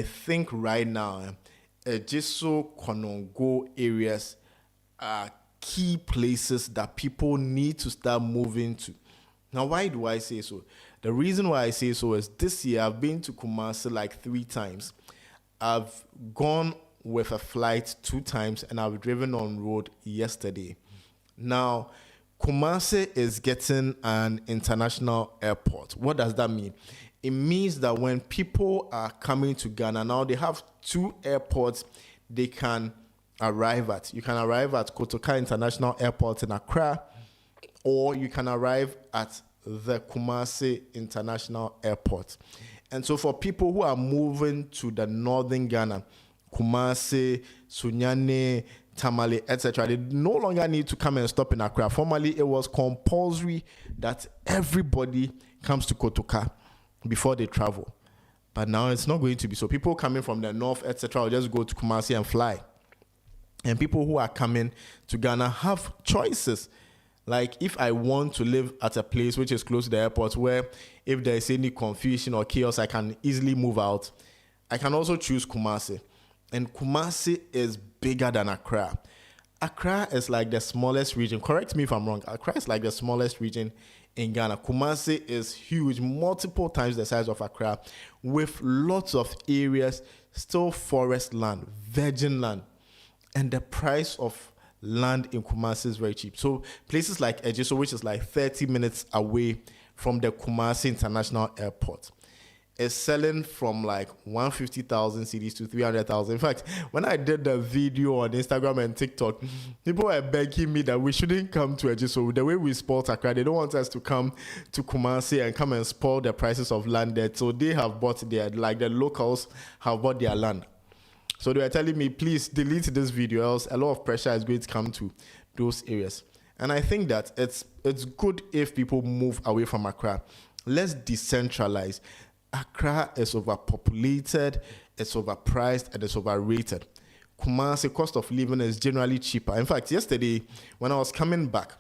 I think right now, Ejiso Konongo areas are key places that people need to start moving to. Now, why do I say so? The reason why I say so is this year I've been to Kumasi like 3 times. I've gone with a flight 2 times and I've driven on road yesterday. Now, Kumasi is getting an international airport. What does that mean? It means that when people are coming to Ghana now, they have 2 airports they can arrive at. You can arrive at Kotoka International Airport in Accra, or you can arrive at the Kumasi International Airport. And so for people who are moving to the northern Ghana, Kumasi, Sunyane, Tamale, etc., they no longer need to come and stop in Accra. Formerly, it was compulsory that everybody comes to Kotoka before they travel. But now it's not going to be so. People coming from the north, etc., will just go to Kumasi and fly. And people who are coming to Ghana have choices. Like if I want to live at a place which is close to the airport where if there is any confusion or chaos, I can easily move out, I can also choose Kumasi. And Kumasi is bigger than Accra. Accra is like the smallest region. Correct me if I'm wrong. Accra is like the smallest region in Ghana. Kumasi is huge, multiple times the size of Accra, with lots of areas, still forest land, virgin land. And the price of land in Kumasi is very cheap. So places like Ejiso, which is like 30 minutes away from the Kumasi International Airport, is selling from like 150,000 cedis to 300,000. In fact, when I did the video on Instagram and TikTok, people were begging me that we shouldn't come to Ejiso. The way we spoil Accra, they don't want us to come to Kumasi and come and spoil the prices of land there. So they have bought like the locals have bought their land. So they were telling me, please delete this video, else a lot of pressure is going to come to those areas. And I think that it's good if people move away from Accra. Let's decentralize. Accra is overpopulated, it's overpriced, and it's overrated. Kumasi, cost of living is generally cheaper. In fact, yesterday, when I was coming back,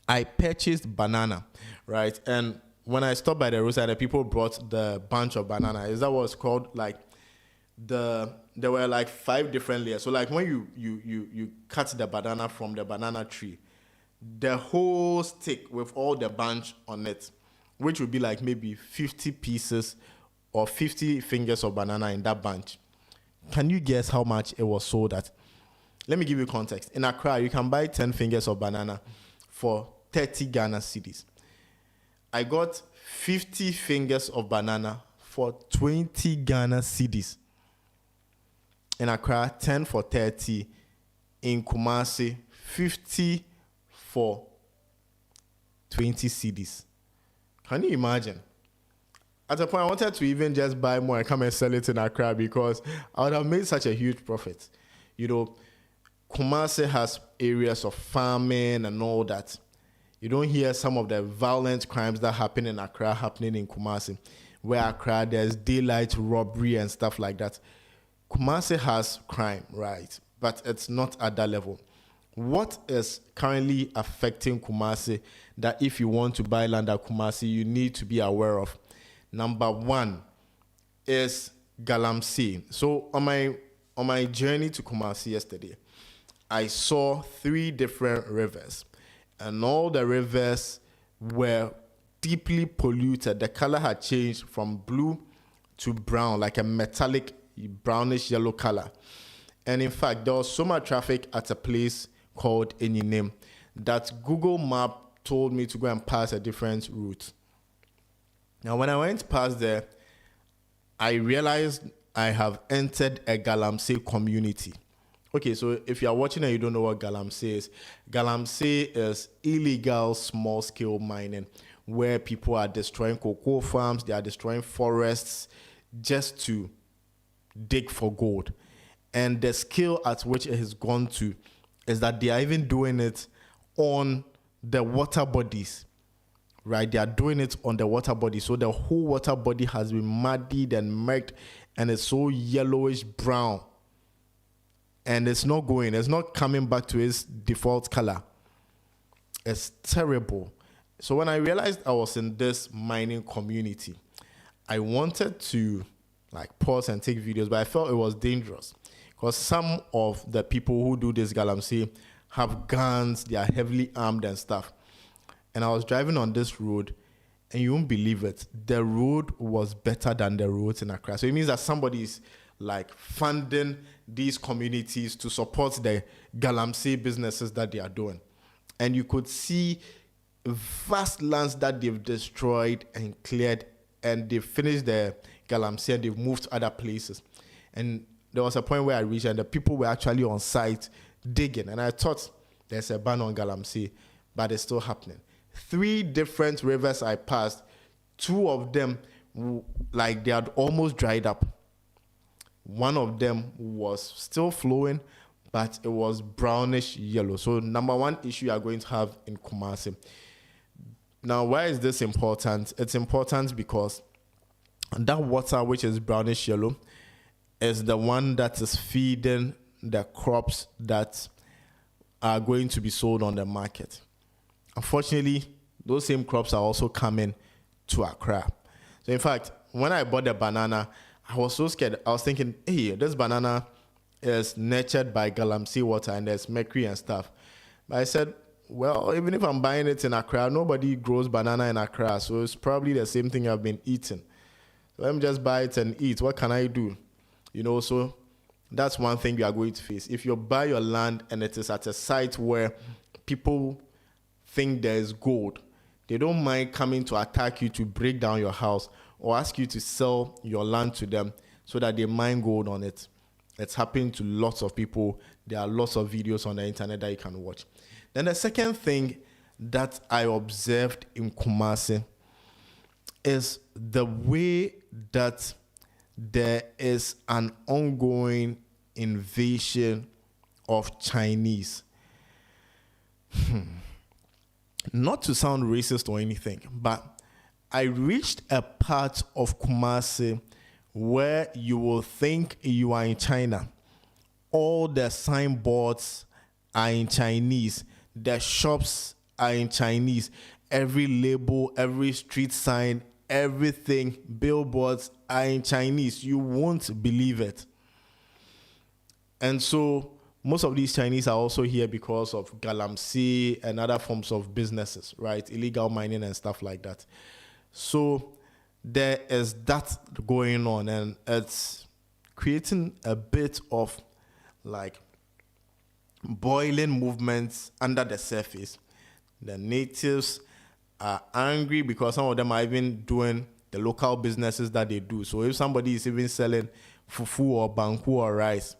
I purchased banana, right? And when I stopped by the roadside, the people brought the bunch of banana. Is that what it's called? Like, there were like 5 different layers. So like when you cut the banana from the banana tree, the whole stick with all the bunch on it, which would be like maybe 50 pieces or 50 fingers of banana in that bunch. Can you guess how much it was sold at? Let me give you context. In Accra, you can buy 10 fingers of banana for 30 Ghana cedis. I got 50 fingers of banana for 20 Ghana cedis. In Accra, 10 for 30. In Kumasi, 50 for 20 cedis. Can you imagine? At a point, I wanted to even just buy more and come and sell it in Accra because I would have made such a huge profit. You know, Kumasi has areas of farming and all that. You don't hear some of the violent crimes that happen in Accra happening in Kumasi, where Accra, there's daylight robbery and stuff like that. Kumasi has crime, right? But it's not at that level. What is currently affecting Kumasi that if you want to buy land at Kumasi, you need to be aware of? Number 1 is Galamsey. So on my journey to Kumasi yesterday, I saw 3 different rivers. And all the rivers were deeply polluted. The color had changed from blue to brown, like a metallic brownish yellow color. And in fact, there was so much traffic at a place called Enyinem that Google Map told me to go and pass a different route. Now, when I went past there, I realized I have entered a Galamsey community. Okay, so if you are watching and you don't know what Galamsey is illegal small-scale mining, where people are destroying cocoa farms, they are destroying forests just to dig for gold. And the scale at which it has gone to is that they are even doing it on the water bodies, right? They are doing it on the water body. So the whole water body has been muddied and murked and it's so yellowish brown. And it's not coming back to its default color. It's terrible. So when I realized I was in this mining community, I wanted to like pause and take videos, but I felt it was dangerous because some of the people who do this Galamsey have guns, they are heavily armed and stuff. And I was driving on this road, and you won't believe it, the road was better than the roads in Accra. So it means that somebody is like funding these communities to support the Galamsey businesses that they are doing. And you could see vast lands that they've destroyed and cleared, and they've finished the Galamsey and they've moved to other places. And there was a point where I reached and the people were actually on site digging. And I thought there's a ban on Galamsey, but it's still happening. 3 different rivers I passed, 2 of them, like they had almost dried up. One of them was still flowing, but it was brownish yellow. So number one issue you are going to have in Kumasi. Now, why is this important? It's important because that water, which is brownish yellow, is the one that is feeding the crops that are going to be sold on the market. Unfortunately, those same crops are also coming to Accra. So in fact, when I bought the banana, I was so scared. I was thinking, hey, this banana is nurtured by Galamsey water and there's mercury and stuff. But I said, well, even if I'm buying it in Accra, nobody grows banana in Accra, so it's probably the same thing I've been eating. So let me just buy it and eat. What can I do? You know, so that's one thing you are going to face. If you buy your land and it is at a site where people think there is gold, they don't mind coming to attack you to break down your house or ask you to sell your land to them so that they mine gold on it. It's happening to lots of people. There are lots of videos on the internet that you can watch. Then the second thing that I observed in Kumasi is the way that there is an ongoing invasion of Chinese. Not to sound racist or anything, but I reached a part of Kumasi where you will think you are in China. All the signboards are in Chinese. The shops are in Chinese. Every label, every street sign, everything, billboards are in Chinese. You won't believe it. And so most of these Chinese are also here because of Galamsey and other forms of businesses, right? Illegal mining and stuff like that. So there is that going on, and it's creating a bit of like boiling movements under the surface. The natives are angry because some of them are even doing the local businesses that they do. So if somebody is even selling fufu or banku or rice,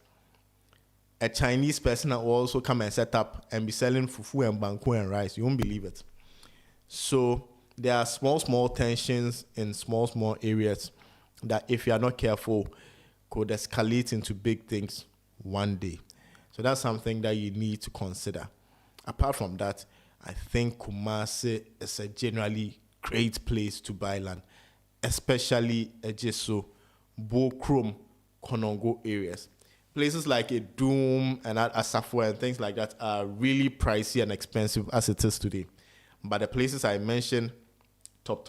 a Chinese person will also come and set up and be selling fufu and banku and rice. You won't believe it. So there are small tensions in small areas that if you are not careful could escalate into big things one day. So that's something that you need to consider. Apart from that, I think Kumasi is a generally great place to buy land, especially Ejiso, Bokrom, Konongo areas. Places like Edum and Asafo and things like that are really pricey and expensive as it is today. But the places I mentioned, top.